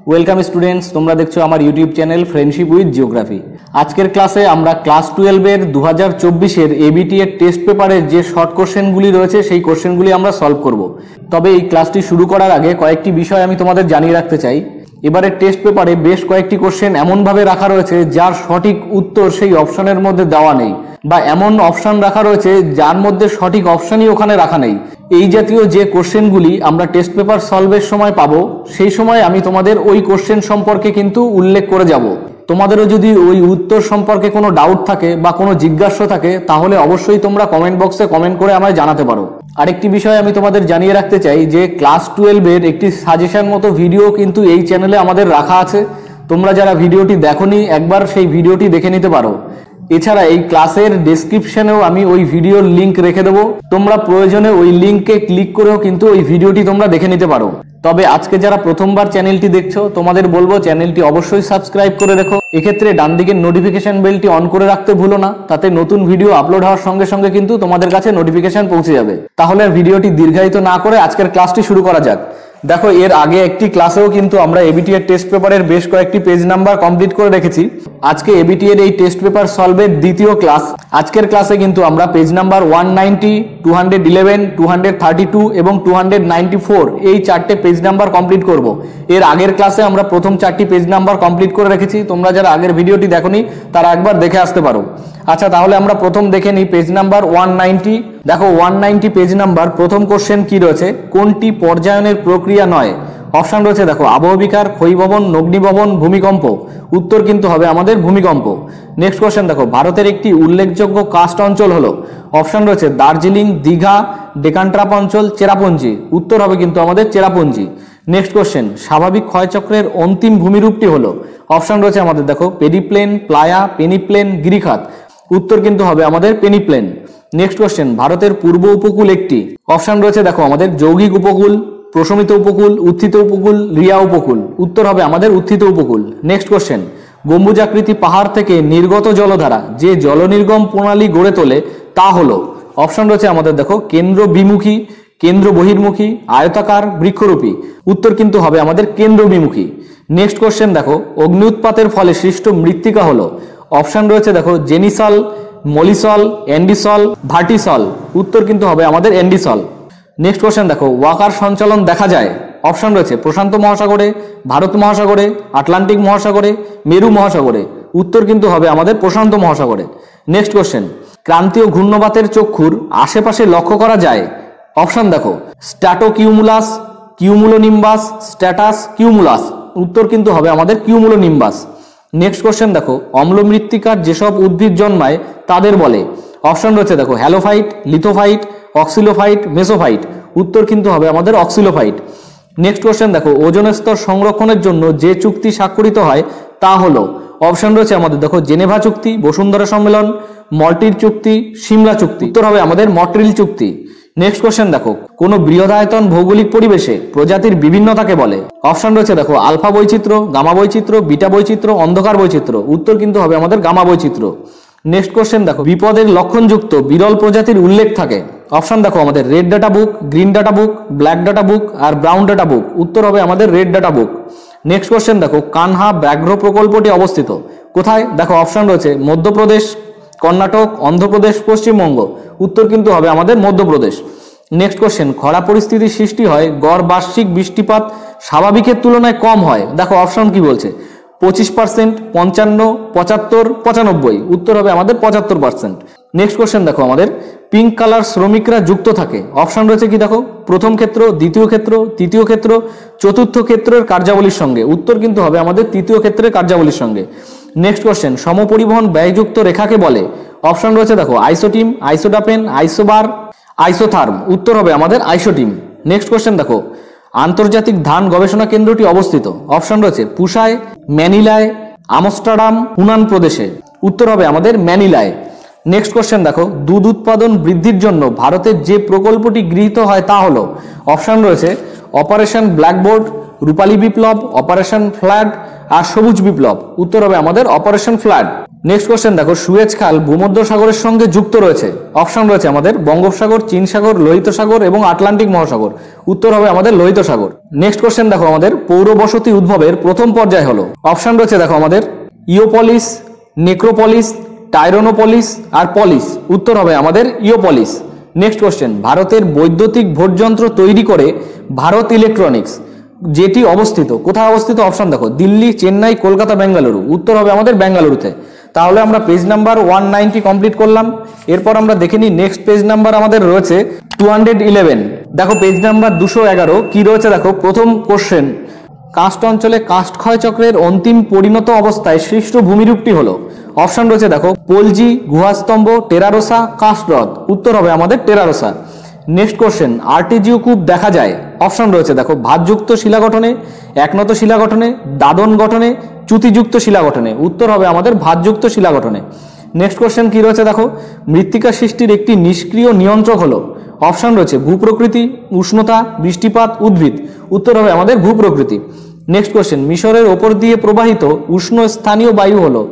Welcome students, তোমরা দেখছো আমার YouTube channel friendship with geography. আজকের ক্লাসে আমরা ক্লাস 12 এর 2024 এবিটি এর টেস্ট পেপারের যে শর্ট কোশ্চেনগুলি রয়েছে সেই কোশ্চেনগুলি আমরা সলভ করব। তবে এই ক্লাসটি শুরু করার আগে কয়েকটি বিষয় আমি তোমাদের জানিয়ে রাখতে চাই। এবারে টেস্ট পেপারে বেশ কয়েকটি কোশ্চেন এমনভাবে রাখা রয়েছে যার সঠিক উত্তর সেই অপশনের মধ্যে দেওয়া নেই, বা এমন অপশন রাখা রয়েছে যার মধ্যে সঠিক অপশনই ওখানে রাখা নেই। এই জাতীয় যে কোশ্চেনগুলি আমরা টেস্ট পেপার সলভের সময় পাবো, সেই সময় আমি তোমাদের ওই কোশ্চেন সম্পর্কে কিন্তু উল্লেখ করে যাব। তোমাদেরও যদি ওই উত্তর সম্পর্কে কোনো ডাউট থাকে বা কোনো জিজ্ঞাসা থাকে, তাহলে অবশ্যই তোমরা কমেন্ট বক্সে কমেন্ট করে আমায় জানাতে পারো। আরেকটি বিষয় আমি তোমাদের জানিয়ে রাখতে চাই যে ক্লাস 12 এর একটি সাজেশন মতো ভিডিও কিন্তু এই চ্যানেলে আমাদের রাখা আছে। তোমরা যারা ভিডিওটি দেখোনি, একবার সেই ভিডিওটি দেখে নিতে পারো। এছাড়া এই ক্লাসের ডেসক্রিপশনেও আমি ওই ভিডিওর লিংক রেখে দেবো, তোমরা প্রয়োজনে ওই লিংকে ক্লিক করেও কিন্তু ওই ভিডিওটি তোমরা দেখে নিতে পারো। তবে আজকে যারা প্রথমবার চ্যানেলটি দেখছো, তোমাদের বলবো চ্যানেলটি অবশ্যই সাবস্ক্রাইব করে রেখো। এক্ষেত্রে ডান দিকের নোটিফিকেশন বেলটি অন করে রাখতে ভুলো না, তাতে নতুন ভিডিও আপলোড হওয়ার সঙ্গে সঙ্গে কিন্তু তোমাদের কাছে নোটিফিকেশন পৌঁছে যাবে। তাহলে আর ভিডিওটি দীর্ঘায়িত না করে আজকের ক্লাসটি শুরু করা যাক। দেখো, এর আগে একটি ক্লাসেও কিন্তু আমরা এবিটি এর টেস্ট পেপারের বেশ কয়েকটি পেজ নাম্বার কমপ্লিট করে রেখেছি। আজকে এবিটি এর এই টেস্ট পেপার সলভের দ্বিতীয় ক্লাস। আজকের ক্লাসে কিন্তু আমরা পেজ নাম্বার 190, 211, 232 এবং 294 এই চারটে পেজ নাম্বার কমপ্লিট করব। এর আগের ক্লাসে আমরা প্রথম চারটি পেজ নাম্বার কমপ্লিট করে রেখেছি। তোমরা যারা আগের ভিডিওটি দেখোনি তারা একবার দেখে আসতে পারো। আচ্ছা, তাহলে আমরা প্রথম দেখে নিই পেজ নাম্বার 190। দেখো, 190 পেজ নাম্বার প্রথম কোশ্চেন কি রয়েছে, কোনটি পর্যায়নের প্রক্রিয়া নয়? অপশন রয়েছে দেখো, আবহবিকার, ক্ষয়ীভবন, অগ্নিভবন, ভূমিকম্প। উত্তর কিন্তু হবে আমাদের ভূমিকম্প। নেক্সট কোশ্চেন দেখো, ভারতের একটি উল্লেখযোগ্য কাস্ট অঞ্চল হলো? অপশন রয়েছে দার্জিলিং, দীঘা, ডেকানট্রাপ অঞ্চল, চেরাপুঞ্জি। উত্তর হবে কিন্তু আমাদের চেরাপুঞ্জি। নেক্সট কোশ্চেন, স্বাভাবিক ক্ষয়চক্রের অন্তিম ভূমিরূপটি হলো? অপশন রয়েছে আমাদের দেখো, পেডিপ্লেন, প্লায়া, পেনিপ্লেন, গিরিখাত। উত্তর কিন্তু হবে আমাদের পেনিপ্লেন। নেক্সট কোশ্চেন, ভারতের পূর্ব উপকূল একটি? অপশন রয়েছে দেখো আমাদের যৌগিক উপকূল, প্রশমিত উপকূল, উত্থিত উপকূল, রিয়া উপকূল। উত্তর হবে আমাদের উত্থিত উপকূল। নেক্সট কোশ্চেন, গম্বুজাকৃতি পাহাড় থেকে নির্গত জলধারা যে জলনির্গম প্রণালী গড়ে তোলে তা হলো? অপশন রয়েছে আমাদের দেখো, কেন্দ্র বিমুখী, কেন্দ্র বহির্মুখী, আয়তাকার, বৃক্ষরূপী। উত্তর কিন্তু হবে আমাদের কেন্দ্র বিমুখী। নেক্সট কোশ্চেন দেখো, অগ্নি উৎপাতের ফলে সৃষ্ট মৃত্তিকা হলো? অপশন রয়েছে দেখো, জেনিসল, মলিসল, অ্যান্ডিসল, ভার্টিসল। উত্তর কিন্তু হবে আমাদের অ্যান্ডিসল। নেক্সট কোশ্চেন দেখো, ওয়াকার সঞ্চালন দেখা যায়? অপশন রয়েছে প্রশান্ত মহাসাগরে, ভারত মহাসাগরে, আটলান্টিক মহাসাগরে, মেরু মহাসাগরে। উত্তর কিন্তু হবে আমাদের প্রশান্ত মহাসাগরে। নেক্সট কোশ্চেন, ক্রান্তীয় ঘূর্ণবাতের চক্ষুর আশেপাশে লক্ষ্য করা যায়? অপশন দেখো, স্ট্যাটোকিউমুলাস, কিউমুলোনিম্বাস, স্ট্যাটাস, কিউমুলাস। উত্তর কিন্তু হবে আমাদের কিউমুলোনিম্বাস। নেক্সট কোশ্চেন দেখো, অম্ল মৃত্তিকার যেসব উদ্ভিদ জন্মায় তাদের বলে? অপশন রয়েছে দেখো, হ্যালোফাইট, লিথোফাইট, অক্সিলোফাইট, মেসোফাইট। উত্তর কিন্তু হবে আমাদের অক্সিলোফাইট। নেক্সট কোশ্চেন দেখো, ওজোন স্তর সংরক্ষণের জন্য যে চুক্তি স্বাক্ষরিত হয় তা হলো? অপশন রয়েছে আমাদের দেখো, জেনেভা চুক্তি, বসুন্ধরা সম্মেলন, মন্ট্রিল চুক্তি, সিমলা চুক্তি। উত্তর হবে আমাদের মন্ট্রিল চুক্তি। নেক্সট কোশ্চেন দেখো, কোন বৃহদায়তন ভৌগোলিক পরিবেশে প্রজাতির বিভিন্নতাকে বলে? অপশন রয়েছে দেখো, আলফা বৈচিত্র্য, গামা বৈচিত্র্য, বিটা বৈচিত্র্য, অন্ধকার বৈচিত্র্য। উত্তর কিন্তু হবে আমাদের গামা বৈচিত্র্য। নেক্সট কোশ্চেন দেখো, বিপদের লক্ষণযুক্ত বিরল প্রজাতির উল্লেখ থাকে? অপশন দেখো আমাদের red data book, green data book, black data book আর ব্রাউন ডাটা বুক। উত্তর হবে আমাদের red data book. Next question দেখো, কানহা ব্যাঘ্র প্রকল্পটি অবস্থিত কোথায়? দেখো, অপশন রয়েছে মধ্যপ্রদেশ, কর্ণাটক, অন্ধ্রপ্রদেশ, পশ্চিমবঙ্গ। উত্তর কিন্তু হবে আমাদের মধ্যপ্রদেশ। নেক্সট কোশ্চেন, খরা পরিস্থিতির সৃষ্টি হয় গড় বার্ষিক বৃষ্টিপাত স্বাভাবিকের তুলনায় কম হয়? দেখো, অপশন কি বলছে, 25%, 55, 75, 95। উত্তর হবে আমাদের 75%। নেক্সট কোশ্চেন দেখো আমাদের, পিঙ্ক কালার শ্রমিকরা যুক্ত থাকে? অপশন রয়েছে কি দেখো, প্রথম ক্ষেত্র, দ্বিতীয় ক্ষেত্র, তৃতীয় ক্ষেত্র, চতুর্থ ক্ষেত্রের কার্যাবলীর সঙ্গে। উত্তর কিন্তু হবে আমাদের তৃতীয় ক্ষেত্রের কার্যাবলীর সঙ্গে। নেক্সট কোশ্চেন, সমপরিবহন ব্যয়যুক্ত রেখাকে বলে? অপশন রয়েছে দেখো, আইসোটিম, আইসোডাপেন, আইসোবার, আইসোথার্ম। উত্তর হবে আমাদের আইসোটিম। নেক্সট কোশ্চেন দেখো, আন্তর্জাতিক ধান গবেষণা কেন্দ্রটি অবস্থিত? অপশন রয়েছে পুসায়, ম্যানিলায়, আমস্টারডাম, হুনান প্রদেশে। উত্তর হবে আমাদের ম্যানিলায়। নেক্সট কোশ্চেন দেখো, দুধ উৎপাদন বৃদ্ধির জন্য ভারতের যে প্রকল্পটি গৃহীত হয় তা হলো? অপশন রয়েছে অপারেশন ব্ল্যাকবোর্ড, রূপালী বিপ্লব, অপারেশন ফ্লাড আর সবুজ বিপ্লব। উত্তর হবে আমাদের অপারেশন ফ্লাড। নেক্সট কোশ্চেন দেখো, সুয়েজ খাল ভূমধ্যসাগরের সঙ্গে যুক্ত রয়েছে। অপশন রয়েছে আমাদের বঙ্গোপসাগর, চীন সাগর, লোহিত সাগর এবং আটলান্টিক মহাসাগর। উত্তর হবে আমাদের লোহিত সাগর। নেক্সট কোশ্চেন দেখো, আমাদের পৌর বসতি উদ্ভবের প্রথম পর্যায় হলো। অপশন রয়েছে দেখো আমাদের ইওপলিস, নেক্রোপলিস, টাইরোনোপলিস আর পলিস। উত্তর হবে আমাদের ইওপলিস। নেক্সট কোশ্চেন, ভারতের বৈদ্যুতিক ভোটযন্ত্র তৈরি করে ভারত ইলেকট্রনিক্স যেটি অবস্থিত, কোথায় অবস্থিত? অপশন দেখো দিল্লি, চেন্নাই, কলকাতা, বেঙ্গালুরু। উত্তর হবে আমাদের বেঙ্গালুরুতে। তাহলে আমরা পেজ নাম্বার 190 কমপ্লিট করলাম। এরপর আমরা দেখে নিই নেক্সট পেজ নাম্বার আমাদের রয়েছে 211। দেখো পেজ নাম্বার 211 কি রয়েছে দেখো। প্রথম কোশ্চেন, কাস্ট অঞ্চলে কাস্ট ক্ষয় চক্রের অন্তিম পরিণত অবস্থায় সৃষ্ট ভূমিরূপটি হলো। অপশন রয়েছে দেখো পোলজি, গুহাস্তম্ভ, টেরারোসা, কাস্ট হ্রদ। উত্তর হবে আমাদের টেরারোসা। নেক্সট কোশ্চেন, আর্টিজিও কূপ দেখা যায়। অপশন রয়েছে দেখো ভাতযুক্ত শিলা গঠনে, একনত শিলা গঠনে, দাদন গঠনে, চ্যুতিযুক্ত শিলা গঠনে। উত্তর হবে আমাদের ভাতযুক্ত শিলা গঠনে। নেক্সট কোশ্চেন কি রয়েছে দেখো, মৃত্তিকা সৃষ্টির একটি নিষ্ক্রিয় নিয়ন্ত্রক হলো। অপশন রয়েছে ভূপ্রকৃতি, উষ্ণতা, বৃষ্টিপাত, উদ্ভিদ। উত্তর হবে আমাদের ভূপ্রকৃতি। নেক্সট কোশ্চেন, মিশরের ওপর দিয়ে প্রবাহিত উষ্ণ স্থানীয় বায়ু হলো।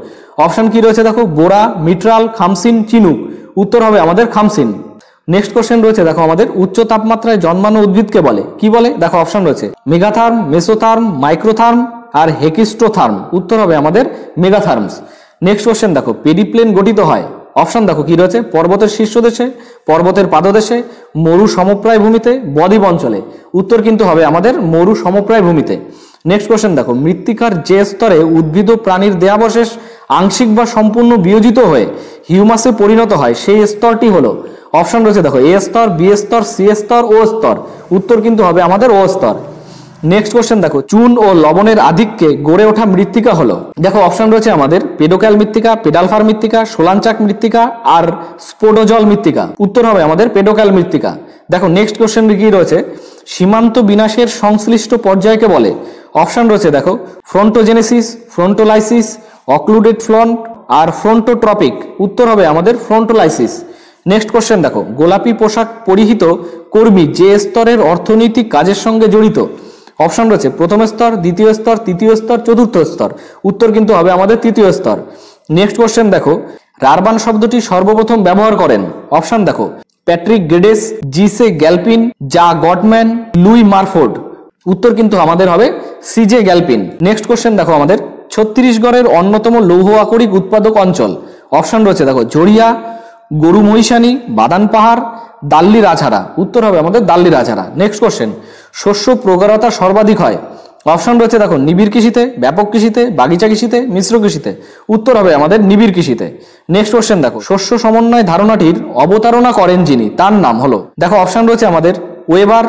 অপশন কি রয়েছে দেখো বোরা, মিট্রাল, খামসিন, চিনুক। উত্তর হবে আমাদের খামসিন। নেক্সট কোশ্চেন রয়েছে দেখো আমাদের উচ্চ তাপমাত্রায় জন্মানো উদ্ভিদকে বলে। কি বলে? দেখো অপশন রয়েছে মেগাথার্ম, মেসোথার্ম, মাইক্রোথার্ম আর হেকিস্ট্রোথার্ম। উত্তর হবে আমাদের মেগাথার্মস। নেক্সট কোশ্চেন দেখো, পেরিপ্লেন গঠিত হয়। অপশন দেখো কি রয়েছে, পর্বতের শীর্ষদেশে, পর্বতের পাদদেশে, মরু সমপ্রায় ভূমিতে, বদ্বীপ অঞ্চলে। উত্তর কিন্তু হবে আমাদের মরু সমপ্রায় ভূমিতে। নেক্সট কোশ্চেন দেখো, মৃত্তিকার যে স্তরে উদ্ভিদ ও প্রাণীর দেহাবশেষ আংশিক বা সম্পূর্ণ বিয়োজিত হয়ে হিউমাসে পরিণত হয় সেই স্তরটি হলো। অপশন রয়েছে দেখো এ স্তর, বি স্তর, সি স্তর, ও স্তর। উত্তর কিন্তু হবে আমাদের ও স্তর। নেক্সট কোশ্চেন দেখো, চুন ও লবণের আধিক্যে গড়ে ওঠা মৃত্তিকা হলো। দেখো অপশন রয়েছে আমাদের পেডোক্যাল মৃত্তিকা, পেডালফার মৃত্তিকা, সোলাঞ্চাক মৃত্তিকা আর স্পোডোজল মৃত্তিকা। উত্তর হবে আমাদের পেডোক্যাল মৃত্তিকা। দেখো নেক্সট কোশ্চেন কি রয়েছে, সীমান্ত বিনাশের সংশ্লিষ্ট পর্যায়কে বলে। অপশন রয়েছে দেখো ফ্রন্টোজেনেসিস, ফ্রন্টোলাইসিস, অক্লুডেড ফ্রন্ট আর ফ্রন্টোট্রপিক। উত্তর হবে আমাদের ফ্রন্টোলাইসিস। নেক্সট কোশ্চেন দেখো, গোলাপি পোশাক পরিহিত কর্মী যে স্তরের অর্থনৈতিক কাজের সঙ্গে জড়িত। অপশন রয়েছে প্রথম স্তর, দ্বিতীয় স্তর, তৃতীয় স্তর, চতুর্থ স্তর। উত্তর কিন্তু হবে আমাদের তৃতীয় স্তর। নেক্সট কোশ্চেন দেখো, রারবান শব্দটি সর্বপ্রথম ব্যবহার করেন। অপশন দেখো প্যাট্রিক গেডেস, জিসে গ্যালপিন, জা গটম্যান, লুই মারফোর্ড। উত্তর কিন্তু আমাদের হবে সিজে গ্যালপিন। নেক্সট কোশ্চেন দেখো আমাদের ছত্তিশগড়ের অন্যতম লৌহ আকরিক উৎপাদক অঞ্চল। অপশন রয়েছে দেখো জড়িয়া, গরু মহিষানি, বাদান পাহাড়, দাল্লি রাজহারা। উত্তর হবে আমাদের দাল্লি রাজহারা। নেক্সট কোশ্চেন, শস্য প্রগাঢ়তা সর্বাধিক হয়। অপশন রয়েছে দেখো নিবিড় কৃষিতে, ব্যাপক কৃষিতে, বাগিচা কৃষিতে, মিশ্র কৃষিতে। উত্তর হবে আমাদের নিবিড় কৃষিতে। নেক্সট কোশ্চেন দেখো, শস্য সমন্বয় ধারণাটির অবতারণা করেন যিনি, তার নাম হলো। দেখো অপশন রয়েছে আমাদের ওয়েবার,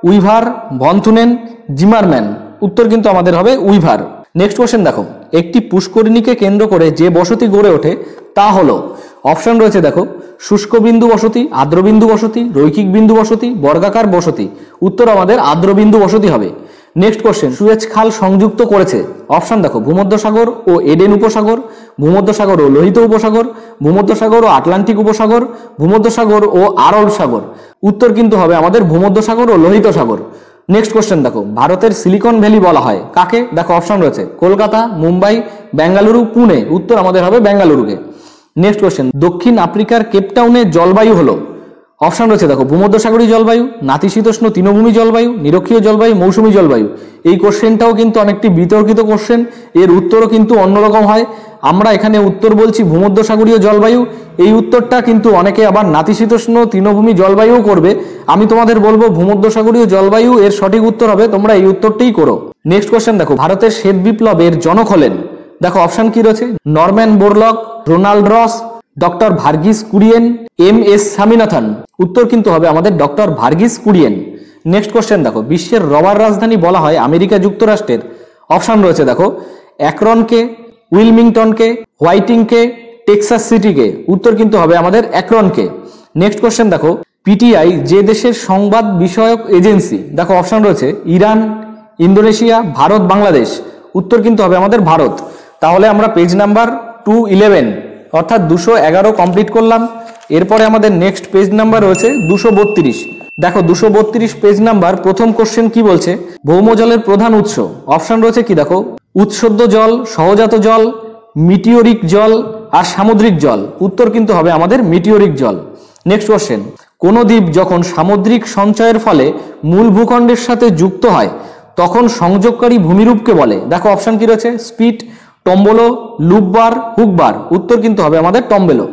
উইভার, ভনথুনেন, জিমারম্যান। উত্তর কিন্তু আমাদের হবে উইভার। নেক্সট কোশ্চেন দেখো, একটি পুষ্করিণীকে কেন্দ্র করে যে বসতি গড়ে ওঠে তা হলো। অপশন রয়েছে দেখো শুষ্ক বিন্দু বসতি, আর্দ্রবিন্দু বসতি, রৈখিক বিন্দু বসতি, বর্গাকার বসতি। উত্তর আমাদের আর্দ্রবিন্দু বসতি হবে। নেক্সট কোশ্চেন, সুয়েজ খাল সংযুক্ত করেছে। অপশন দেখো ভূমধ্যসাগর ও এডেন উপসাগর, ভূমধ্যসাগর ও লোহিত উপসাগর, ভূমধ্যসাগর ও আটলান্টিক উপসাগর, ভূমধ্যসাগর ও আরব সাগর। উত্তর কিন্তু হবে আমাদের ভূমধ্যসাগর ও লোহিত সাগর। নেক্সট কোশ্চেন দেখো, ভারতের সিলিকন ভ্যালি বলা হয় কাকে? দেখো অপশন রয়েছে কলকাতা, মুম্বাই, বেঙ্গালুরু, পুনে। উত্তর আমাদের হবে বেঙ্গালুরুকে। নেক্সট কোশ্চেন, দক্ষিণ আফ্রিকার কেপটাউনের জলবায়ু হলো। অপশন রয়েছে দেখো ভূমধ্যসাগরীয় জলবায়ু, নাতিশীতোষ্ণ তৃণভূমি জলবায়ু, নিরক্ষীয় জলবায়ু, মৌসুমী জলবায়ু। এই কোশ্চেনটাও কিন্তু অনেকটি বিতর্কিত কোশ্চেন, এর উত্তরও কিন্তু অন্যরকম হয়। আমরা এখানে উত্তর বলছি ভূমধ্যসাগরীয় জলবায়ু। এই উত্তরটা কিন্তু অনেকে আবার নাতিশীতোষ্ণ তৃণভূমি জলবায়ুও করবে। আমি তোমাদের বলবো ভূমধ্যসাগরীয় জলবায়ু এর সঠিক উত্তর হবে, তোমরা এই উত্তরটাই করো। নেক্সট কোশ্চেন দেখো, ভারতের শ্বেত বিপ্লবের জনক হলেন। দেখো অপশন কি রয়েছে, Norman Borlaug, Ronald Ross, doctor Verghese Kurien, M S Swaminathan. উত্তর কিন্তু হবে আমাদের doctor Verghese Kurien. Next question দেখো, বিশ্বের রবার রাজধানী বলা হয় আমেরিকা যুক্তরাষ্ট্রের। অপশন রয়েছে দেখো অ্যাক্রনকে, উইলমিংটনকে, হোয়াইটিংকে, টেক্সাস সিটিকে। উত্তর কিন্তু হবে আমাদের অ্যাক্রনকে। নেক্সট কোশ্চেন দেখো, পিটিআই যে দেশের সংবাদ বিষয়ক এজেন্সি। দেখো অপশন রয়েছে ইরান, ইন্দোনেশিয়া, ভারত, বাংলাদেশ। উত্তর কিন্তু হবে আমাদের ভারত। তাহলে আমরা পেজ নাম্বার 211 অর্থাৎ 211 কমপ্লিট করলাম। এরপরে আমাদের নেক্সট পেজ নাম্বার রয়েছে 232। দেখো 232 পেজ নাম্বার, প্রথম কোশ্চেন কি বলছে, ভৌমজলের প্রধান উৎস। অপশন রয়েছে কি দেখো উৎসদ্য জল, সহজাত জল, মিটিওরিক জল আর সামুদ্রিক জল, উত্তর কিন্তু হবে আমাদের মিটিওরিক জল। নেক্সট কোশ্চেন, কোন দ্বীপ যখন সামুদ্রিক সঞ্চয়ের ফলে মূল ভূখণ্ডের সাথে যুক্ত হয় তখন সংযোগকারী ভূমিরূপকে বলে? দেখো অপশন কি রয়েছে, স্পিট, টম্বলো, লুপবার, হুকবার, উত্তর কিন্তু হবে আমাদের টম্বেলো।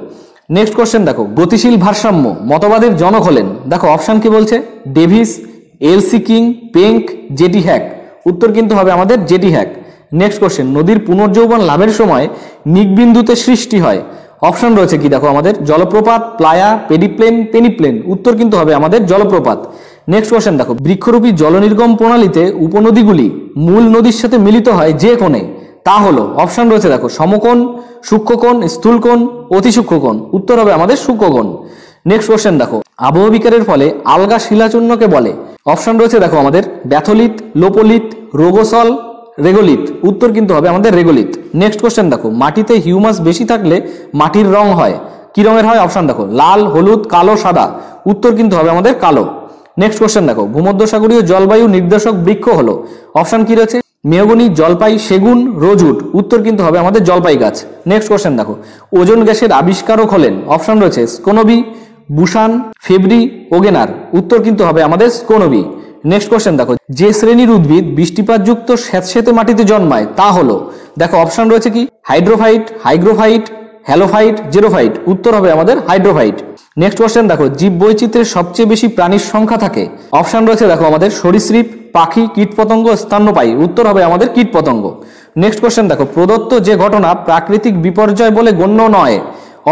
নেক্সট কোশ্চেন দেখো, গতিশীল ভারসাম্য মতবাদের জনক হলেন? দেখো অপশন কি বলছে, ডেভিস, এলসি কিং, পেঙ্ক, জেটি হ্যাক, উত্তর কিন্তু হবে আমাদের জেটি হ্যাক। নেক্সট কোশ্চেন, নদীর পুনর্যৌবন লাভের সময় নিকবিন্দুতে সৃষ্টি হয়? অপশন রয়েছে কি দেখো আমাদের, জলপ্রপাত, প্লায়া, পেডিপ্লেন, পেনিপ্লেন, উত্তর কিন্তু হবে আমাদের জলপ্রপাত। নেক্সট কোশ্চেন দেখো, বৃক্ষরূপী জলনির্গম প্রণালীতে উপনদীগুলি মূল নদীর সাথে মিলিত হয় যে কোণে? তা হলো, অপশন রয়েছে দেখো, সমকোণ, সূক্ষ্মকোণ, স্থূলকোণ, অতি সূক্ষ্মকোণ, উত্তর হবে আমাদের সূক্ষ্মকোণ। নেক্সট কোশ্চেন দেখো, আবহ বিকারের ফলে আলগা শিলাচূর্ণকে বলে? অপশন রয়েছে দেখো আমাদের, ব্যাথলিথ, লোপোলিথ, রোগোসল, রেগোলিথ, উত্তর কিন্তু হবে আমাদের রেগোলিথ। নেক্সট কোশ্চেন দেখো, মাটিতে হিউমাস বেশি থাকলে মাটির রং হয়? কি রঙের হয়? অপশন দেখো, লাল, হলুদ, কালো, সাদা, উত্তর কিন্তু হবে আমাদের কালো। নেক্সট কোশ্চেন দেখো, ভূমধ্যসাগরীয় জলবায়ু নির্দেশক বৃক্ষ হলো? অপশন কি রয়েছে, মেহগনি, জলপাই, সেগুন, রোজউড, উত্তর কিন্তু হবে আমাদের জলপাই গাছ। নেক্সট কোশ্চেন দেখো, ওজোন গ্যাসের আবিষ্কারক হলেন? অপশন রয়েছে স্কোনবি, বুসান, ফেব্রি, ওগেনার, উত্তর কিন্তু হবে আমাদের স্কোনবি। নেক্সট কোশ্চেন দেখো, যে শ্রেণীর উদ্ভিদ বৃষ্টিপাতযুক্ত স্যাঁতসেঁতে মাটিতে জন্মায় তা হলো? দেখো অপশন রয়েছে কি, হাইড্রোফাইট, হাইগ্রোফাইট, হ্যালোফাইট, জেরোফাইট, উত্তর হবে আমাদের হাইড্রোফাইট। নেক্সট কোশ্চেন দেখো, জীব বৈচিত্র্যের সবচেয়ে বেশি প্রাণীর সংখ্যা থাকে? অপশন রয়েছে দেখো আমাদের, সরীসৃপ, পাখি, কীটপতঙ্গ, স্তন্যপায়ী, উত্তর হবে আমাদের কীটপতঙ্গ। নেক্সট কোশ্চেন দেখো, প্রদত্ত যে ঘটনা প্রাকৃতিক বিপর্যয় বলে গণ্য নয়?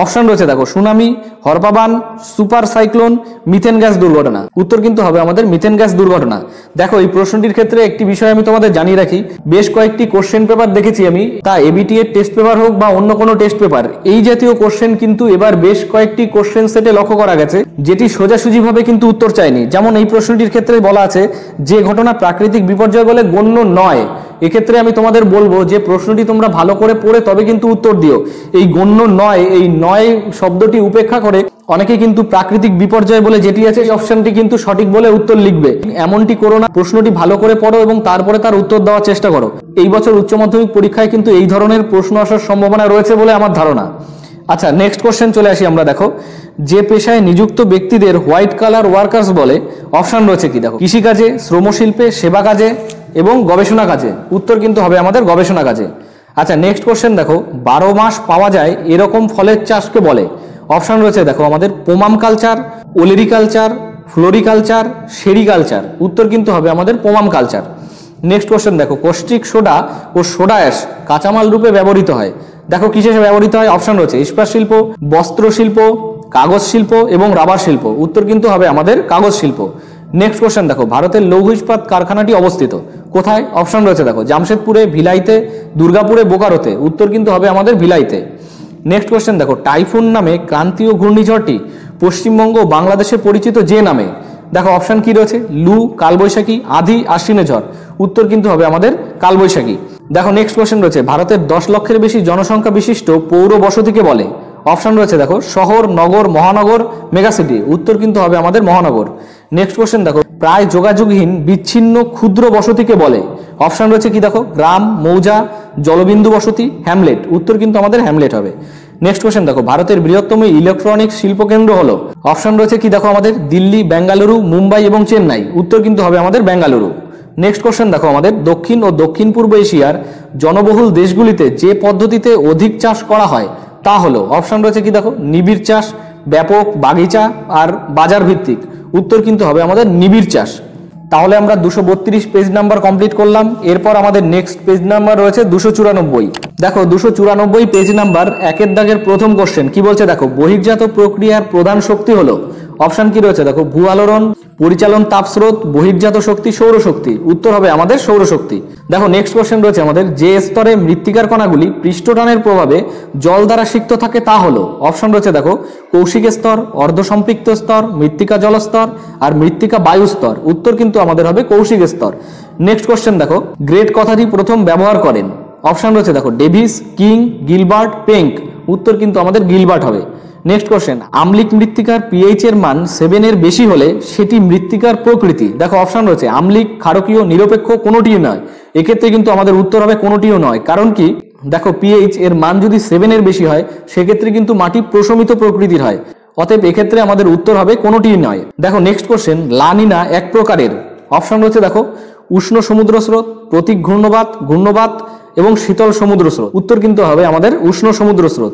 অপশন রয়েছে দেখো, সুনামি, হরপাবান, সুপার সাইক্লোন, মিথেন গ্যাস দুর্ঘটনা, উত্তর কিন্তু হবে আমাদের মিথেন গ্যাস দুর্ঘটনা। দেখো এই প্রশ্নটির ক্ষেত্রে একটি বিষয় আমি তোমাদের জানিয়ে রাখি, বেশ কয়েকটি কোশ্চেন পেপার দেখেছি আমি, তা এবিটি এর টেস্ট পেপার হোক বা অন্য কোনো টেস্ট পেপার, এই জাতীয় কোশ্চেন কিন্তু এবার বেশ কয়েকটি কোশ্চেন সেটে লক্ষ্য করা গেছে যেটি সোজাসুজি ভাবে কিন্তু উত্তর চায়নি। যেমন এই প্রশ্নটির ক্ষেত্রে বলা আছে যে ঘটনা প্রাকৃতিক বিপর্যয় বলে গণ্য নয়। এক্ষেত্রে আমি তোমাদের বলবো যে প্রশ্নটি তোমরা ভালো করে পড়ে তবে কিন্তু উত্তর দিও। এই গণ্য নয়, এই নয় শব্দটি উপেক্ষা করে অনেকে কিন্তু প্রাকৃতিক বিপর্যয় বলে যেটি আছে এই অপশনটি কিন্তু সঠিক বলে উত্তর লিখবে। এমনটি করো না, প্রশ্নটি ভালো করে পড়ো এবং তারপরে তার উত্তর দেওয়ার চেষ্টা করো। এই বছর উচ্চ মাধ্যমিক পরীক্ষায় কিন্তু এই ধরনের প্রশ্ন আসার সম্ভাবনা রয়েছে বলে আমার ধারণা। আচ্ছা নেক্সট কোশ্চেন চলে আসি আমরা। দেখো, যে পেশায় নিযুক্ত ব্যক্তিদের হোয়াইট কালার ওয়ার্কার্স বলে? অপশন রয়েছে কি দেখো, কৃষিকাজে, শ্রমশিল্পে, সেবা কাজে এবং গবেষণা কাজে, উত্তর কিন্তু হবে আমাদের গবেষণা কাজে। আচ্ছা নেক্সট কোশ্চেন দেখো, 12 মাস পাওয়া যায় এরকম ফলের চাষকে বলে? অপশন রয়েছে দেখো আমাদের, পোমাম কালচার, ওলেরিকালচার, ফ্লোরিকালচার, সেরিকালচার, উত্তর কিন্তু হবে আমাদের পোমাম কালচার। নেক্সট কোশ্চেন দেখো, কস্টিক সোডা ও সোডা অ্যাশ কাঁচামাল রূপে ব্যবহৃত হয়? দেখো কিসে ব্যবহৃত হয়? অপশন রয়েছে ইস্পাত শিল্প, বস্ত্র শিল্প, কাগজ শিল্প এবং রাবার শিল্প, উত্তর কিন্তু হবে আমাদের কাগজ শিল্প। নেক্সট কোশ্চেন দেখো, ভারতের লৌহ ইস্পাত কারখানাটি অবস্থিত কোথায়? অপশন রয়েছে দেখো, জামশেদপুরে, ভিলাইতে, দুর্গাপুরে, বোকারোতে, উত্তর কিন্তু হবে আমাদের ভিলাইতে। নেক্সট কোশ্চেন দেখো, টাইফুন নামে ক্রান্তীয় ঘূর্ণিঝড়টি পশ্চিমবঙ্গ ও বাংলাদেশে পরিচিত যে নামে? দেখো অপশন কি রয়েছে, লু, কালবৈশাখী, আধি, আশ্বিনে ঝড়, উত্তর কিন্তু হবে আমাদের কালবৈশাখী। দেখো নেক্সট কোশ্চেন রয়েছে, ভারতের 10 লক্ষের বেশি জনসংখ্যা বিশিষ্ট পৌর বসতিকে বলে? অপশন রয়েছে দেখো, শহর, নগর, মহানগর, মেগাসিটি, উত্তর কিন্তু হবে আমাদের মহানগর। নেক্সট কোশ্চেন দেখো, প্রায় যোগাযোগহীন বিচ্ছিন্ন ক্ষুদ্র বসতিকে বলে? অপশন রয়েছে কি দেখো, গ্রাম, মৌজা, জলবিন্দু বসতি, হ্যামলেট, উত্তর কিন্তু আমাদের হ্যামলেট হবে। নেক্সট কোশ্চেন দেখো, ভারতের বৃহত্তম ইলেকট্রনিক্স শিল্পকেন্দ্র হলো? অপশন রয়েছে কি দেখো আমাদের, দিল্লি, বেঙ্গালুরু, মুম্বাই এবং চেন্নাই, উত্তর কিন্তু হবে আমাদের বেঙ্গালুরু। নেক্সট কোশ্চেন দেখো আমাদের, দক্ষিণ ও দক্ষিণ পূর্ব এশিয়ার জনবহুল দেশগুলিতে যে পদ্ধতিতে অধিক চাষ করা হয় তা হলো? অপশন রয়েছে কি দেখো, নিবিড় চাষ, ব্যাপক, বাগিচা আর বাজার ভিত্তিক, উত্তর কিন্তু হবে আমাদের নিবিড় চাষ। তাহলে আমরা 232 পেজ নাম্বার কমপ্লিট করলাম। এরপর আমাদের নেক্সট পেজ নাম্বার রয়েছে 294। দেখো 294 পেজ নাম্বার, একের দাগের প্রথম কোশ্চেন কি বলছে দেখো, বহির্জাত প্রক্রিয়ার প্রধান শক্তি হলো? অপশন কি রয়েছে দেখো, ভূ আলোড়ন, পরিচালন তাপস্রোত, বহির্জাত শক্তি, সৌরশক্তি, উত্তর হবে আমাদের সৌরশক্তি। দেখো নেক্সট কোশ্চেন রয়েছে আমাদের, যে স্তরে মৃত্তিকার কণাগুলি পৃষ্ঠটানের প্রভাবে জল দ্বারা সিক্ত থাকে তা হলো? অপশন রয়েছে দেখো, কৌশিক স্তর, অর্ধসম্পৃক্ত স্তর, মৃত্তিকা জলস্তর আর মৃত্তিকা বায়ু স্তর, উত্তর কিন্তু আমাদের হবে কৌশিক স্তর। নেক্সট কোশ্চেন দেখো, গ্রেট কথাটি প্রথম ব্যবহার করেন? অপশন রয়েছে দেখো, ডেভিস, কিং, গিলবার্ট, পেঙ্ক, উত্তর কিন্তু আমাদের গিলবার্ট হবে। নেক্সট কোশ্চেন, আম্লিক মৃত্তিকার পিএইচ এর মান 7 এর বেশি হলে সেটি মৃত্তিকার প্রকৃতি? দেখো অপশন রয়েছে আম্লিক, ক্ষারকীয়, নিরপেক্ষ, কোনোটিও নয়। এক্ষেত্রে কিন্তু আমাদের উত্তর হবে কোনোটিও নয়। কারণ কি, দেখো পিএইচ এর মান যদি 7 এর বেশি হয় সেক্ষেত্রে কিন্তু মাটি প্রশমিত প্রকৃতির হয়। অতএব এক্ষেত্রে আমাদের উত্তর হবে কোনোটিই নয়। দেখো নেক্সট কোশ্চেন, লা নিনা এক প্রকারের, অপশন রয়েছে দেখো উষ্ণ সমুদ্র স্রোত, প্রতীক ঘূর্ণবাত, ঘূর্ণবাত এবং শীতল সমুদ্র স্রোত। উত্তর কিন্তু হবে আমাদের উষ্ণ সমুদ্র স্রোত।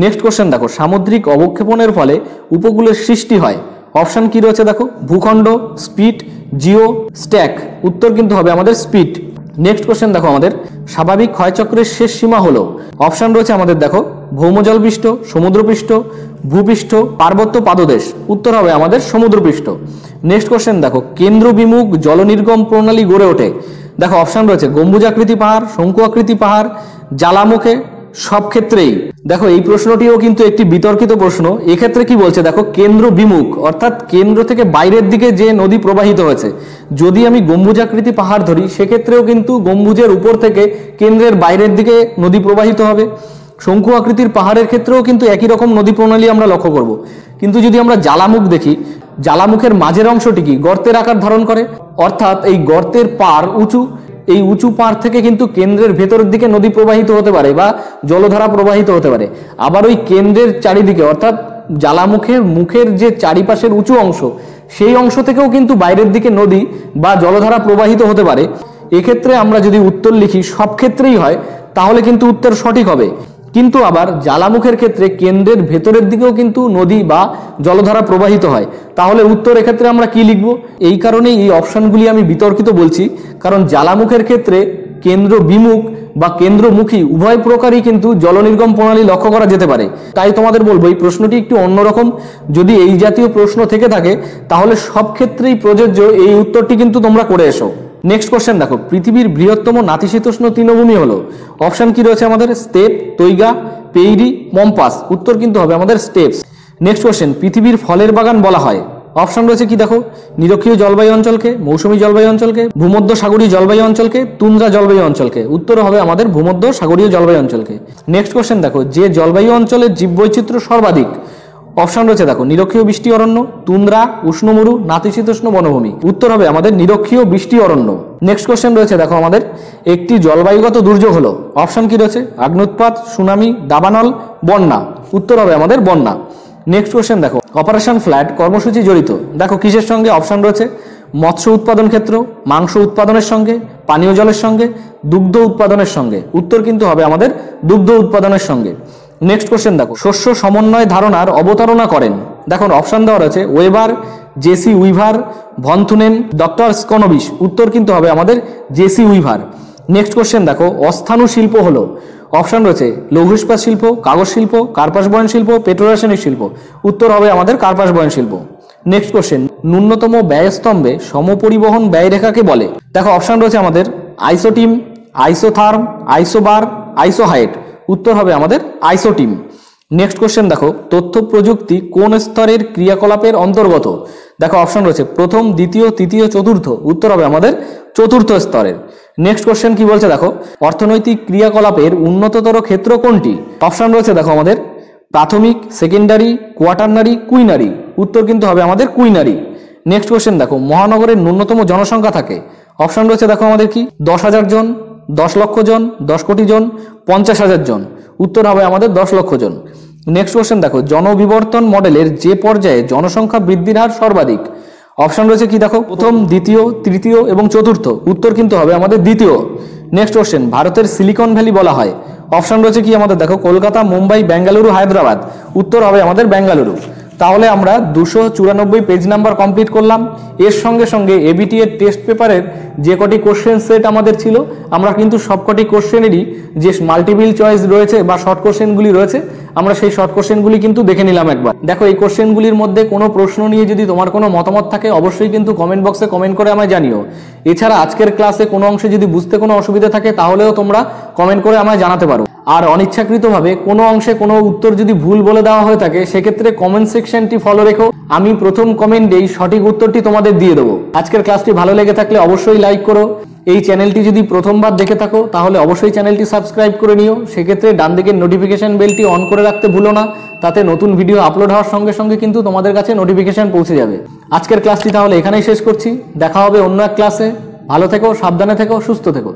নেক্সট কোশ্চেন দেখো, সামুদ্রিক অবক্ষেপণের ফলে উপকূলের সৃষ্টি হয়, অপশন কি রয়েছে দেখো ভূখণ্ড, স্পিট, জিও, স্ট্যাক। উত্তর কিন্তু হবে আমাদের স্পিট। নেক্সট কোশ্চেন দেখো আমাদের, স্বাভাবিক ক্ষয়চক্রের শেষ সীমা হলো, অপশন রয়েছে আমাদের দেখো ভৌমজলপৃষ্ঠ, সমুদ্রপৃষ্ঠ, ভূপৃষ্ঠ, পার্বত্য পাদদেশ। উত্তর হবে আমাদের সমুদ্রপৃষ্ঠ। নেক্সট কোশ্চেন দেখো, কেন্দ্র বিমুখ জলনির্গম প্রণালী গড়ে ওঠে, দেখো অপশন রয়েছে গম্বুজাকৃতি পাহাড়, শঙ্কু আকৃতি পাহাড়, জ্বালামুখে, সব ক্ষেত্রেই। দেখো এই প্রশ্নটিও কিন্তু একটি বিতর্কিত প্রশ্ন। এক্ষেত্রে কি বলছে দেখো কেন্দ্র বিমুখ, অর্থাৎ কেন্দ্র থেকে বাইরের দিকে যে নদী প্রবাহিত হয়েছে। যদি আমি গম্বুজাকৃতি পাহাড় ধরি সেক্ষেত্রেও কিন্তু গম্বুজের উপর থেকে কেন্দ্রের বাইরের দিকে নদী প্রবাহিত হবে। শঙ্কু আকৃতির পাহাড়ের ক্ষেত্রেও কিন্তু একই রকম নদী প্রণালী আমরা লক্ষ্য করব। কিন্তু যদি আমরা জ্বালামুখ দেখি, জ্বালামুখের মাঝের অংশটি কি গর্তের আকার ধারণ করে, অর্থাৎ এই গর্তের পাড় উঁচু, এই উঁচু পাড় থেকে কিন্তু কেন্দ্রের ভেতরের দিকে নদী প্রবাহিত হতে পারে বা জলধারা প্রবাহিত হতে পারে। আবার ওই কেন্দ্রের চারিদিকে অর্থাৎ জ্বালামুখের মুখের যে চারিপাশের উঁচু অংশ, সেই অংশ থেকেও কিন্তু বাইরের দিকে নদী বা জলধারা প্রবাহিত হতে পারে। এক্ষেত্রে আমরা যদি উত্তর লিখি সব ক্ষেত্রেই হয়, তাহলে কিন্তু উত্তর সঠিক হবে। কিন্তু আবার জ্বালামুখের ক্ষেত্রে কেন্দ্রের ভেতরের দিকেও কিন্তু নদী বা জলধারা প্রবাহিত হয়। তাহলে উত্তর এক্ষেত্রে আমরা কি লিখব? এই কারণেই এই অপশনগুলি আমি বিতর্কিত বলছি, কারণ জ্বালামুখের ক্ষেত্রে কেন্দ্র বিমুখ বা কেন্দ্রমুখী উভয় প্রকারই কিন্তু জলনির্গম প্রণালী লক্ষ্য করা যেতে পারে। তাই তোমাদের বলবো এই প্রশ্নটি একটু অন্যরকম। যদি এই জাতীয় প্রশ্ন থেকে থাকে তাহলে সব ক্ষেত্রেই প্রযোজ্য এই উত্তরটি কিন্তু তোমরা করে এসো। নেক্সট কোশ্চেন দেখো, পৃথিবীর বৃহত্তম নাতিশীতোষ্ণ তৃণভূমি হলো, অপশন কি রয়েছে আমাদের স্টেপ, তৈগা, পেইরি, মম্পাস। উত্তর কিন্তু হবে আমাদের স্টেপস। নেক্সট কোশ্চেন, পৃথিবীর ফলের বাগান বলা হয়, অপশন রয়েছে কি দেখো নিরক্ষীয় জলবায়ু অঞ্চলকে, মৌসুমী জলবায়ু অঞ্চলকে, ভূমধ্য সাগরীয় জলবায়ু অঞ্চলকে, তুন্দ্রা জলবায়ু অঞ্চলকে। উত্তর হবে আমাদের ভূমধ্য সাগরীয় জলবায়ু অঞ্চলকে। নেক্সট কোশ্চেন দেখো, যে জলবায়ু অঞ্চলের জীববৈচিত্র্য সর্বাধিক, অপশন রয়েছে দেখো নিরক্ষীয় বৃষ্টি অরণ্য, তুন্দ্রা, উষ্ণমরু, নাতিশীতোষ্ণ বনভূমি। উত্তর হবে আমাদের নিরক্ষীয় বৃষ্টি অরণ্য। নেক্সট কোশ্চেন রয়েছে দেখো আমাদের, একটি জলবায়ুগত দুর্যোগ হলো, অপশন কি রয়েছে অগ্ন্যুৎপাত, সুনামি, দাবানল, বন্যা। উত্তর হবে আমাদের বন্যা। নেক্সট কোশ্চেন দেখো, অপারেশন ফ্ল্যাট কর্মসূচি জড়িত, দেখো কিসের সঙ্গে, অপশন রয়েছে মৎস্য উৎপাদন ক্ষেত্র, মাংস উৎপাদনের সঙ্গে, পানীয় জলের সঙ্গে, দুগ্ধ উৎপাদনের সঙ্গে। উত্তর কিন্তু হবে আমাদের দুগ্ধ উৎপাদনের সঙ্গে। নেক্সট কোশ্চেন দেখো, শস্য সমন্বয় ধারণার অবতারণা করেন, দেখো অপশন দেওয়া রয়েছে Weber, JC Weaver, von Thunen, doctor স্কোনোবিস। উত্তর কিন্তু হবে আমাদের জেসি উইভার। নেক্সট কোশ্চেন দেখো, অস্থানু শিল্প হলো, অপশন রয়েছে লৌহ ইস্পাত শিল্প, কাগজ শিল্প, কার্পাস বয়ন শিল্প, পেট্রোরাসায়নিক শিল্প। উত্তর হবে আমাদের কার্পাস বয়ন শিল্প। নেক্সট কোশ্চেন, ন্যূনতম ব্যয়স্তম্ভে সমপরিবহন ব্যয় রেখাকে বলে, দেখো অপশন রয়েছে আমাদের আইসোটিম, আইসোথার্ম, আইসোবার, আইসোহাইট। উত্তর হবে আমাদের আইসোটিম। নেক্সট কোশ্চেন দেখো, তথ্য প্রযুক্তি কোন স্তরের ক্রিয়াকলাপের অন্তর্গত, দেখো অপশন রয়েছে প্রথম, দ্বিতীয়, তৃতীয়, চতুর্থ। উত্তর হবে আমাদের চতুর্থ স্তরের। নেক্সট কোশ্চেন কি বলছে দেখো, অর্থনৈতিক ক্রিয়াকলাপের উন্নততর ক্ষেত্র কোনটি, অপশন রয়েছে দেখো আমাদের প্রাথমিক, সেকেন্ডারি, কোয়াটারনারি, কুইনারি। উত্তর কিন্তু হবে আমাদের কুইনারি। নেক্সট কোশ্চেন দেখো, মহানগরের ন্যূনতম জনসংখ্যা থাকে, অপশন রয়েছে দেখো আমাদের কি 10,000 জন, 10 লক্ষ জন, 10 কোটি জন, 50,000 জন। উত্তর হবে আমাদের 10 লক্ষ জন। নেক্সট কোশ্চেন দেখো, জনবিবর্তন মডেলের যে পর্যায়ে জনসংখ্যা বৃদ্ধির হার সর্বাধিক, অপশন রয়েছে কি দেখো প্রথম, দ্বিতীয়, তৃতীয় এবং চতুর্থ। উত্তর কিন্তু হবে আমাদের দ্বিতীয়। নেক্সট কোশ্চেন, ভারতের সিলিকন ভ্যালি বলা হয়, অপশন রয়েছে কি আমাদের দেখো কলকাতা, মুম্বাই, বেঙ্গালুরু, হায়দ্রাবাদ। উত্তর হবে আমাদের বেঙ্গালুরু। তাহলে আমরা 294 পেজ নাম্বার কমপ্লিট করলাম। এর সঙ্গে সঙ্গে এবিটি এর টেস্ট পেপারের যে কটি কোশ্চেন সেট আমাদের ছিল, আমরা কিন্তু সবকটি কোশ্চেনেরই যে মাল্টিপল চয়েস রয়েছে বা শর্ট কোশ্চেনগুলি রয়েছে, আমরা সেই শর্ট কোশ্চেনগুলি কিন্তু দেখে নিলাম একবার। দেখো এই কোশ্চেনগুলির মধ্যে কোনো প্রশ্ন নিয়ে যদি তোমার কোনো মতামত থাকে অবশ্যই কিন্তু কমেন্ট বক্সে কমেন্ট করে আমায় জানিও। এছাড়া আজকের ক্লাসে কোনো অংশে যদি বুঝতে কোনো অসুবিধা থাকে তাহলেও তোমরা কমেন্ট করে আমায় জানাতে পারো। আর অনিচ্ছাকৃতভাবে কোনো অংশে কোনো উত্তর যদি ভুল বলে দেওয়া হয়ে থাকে সেক্ষেত্রে কমেন্ট সেকশনটি ফলো রেখো, আমি প্রথম কমেন্টেই সঠিক উত্তরটি তোমাদের দিয়ে দেবো। আজকের ক্লাসটি ভালো লেগে থাকলে অবশ্যই লাইক করো। এই চ্যানেলটি যদি প্রথমবার দেখে থাকো তাহলে অবশ্যই চ্যানেলটি সাবস্ক্রাইব করে নিও। সেক্ষেত্রে ডান দিকের নোটিফিকেশন বেলটি অন করে রাখতে ভুলো না, তাতে নতুন ভিডিও আপলোড হওয়ার সঙ্গে সঙ্গে কিন্তু তোমাদের কাছে নোটিফিকেশন পৌঁছে যাবে। আজকের ক্লাসটি তাহলে এখানেই শেষ করছি, দেখা হবে অন্য এক ক্লাসে। ভালো থেকো, সাবধানে থেকো, সুস্থ থেকো।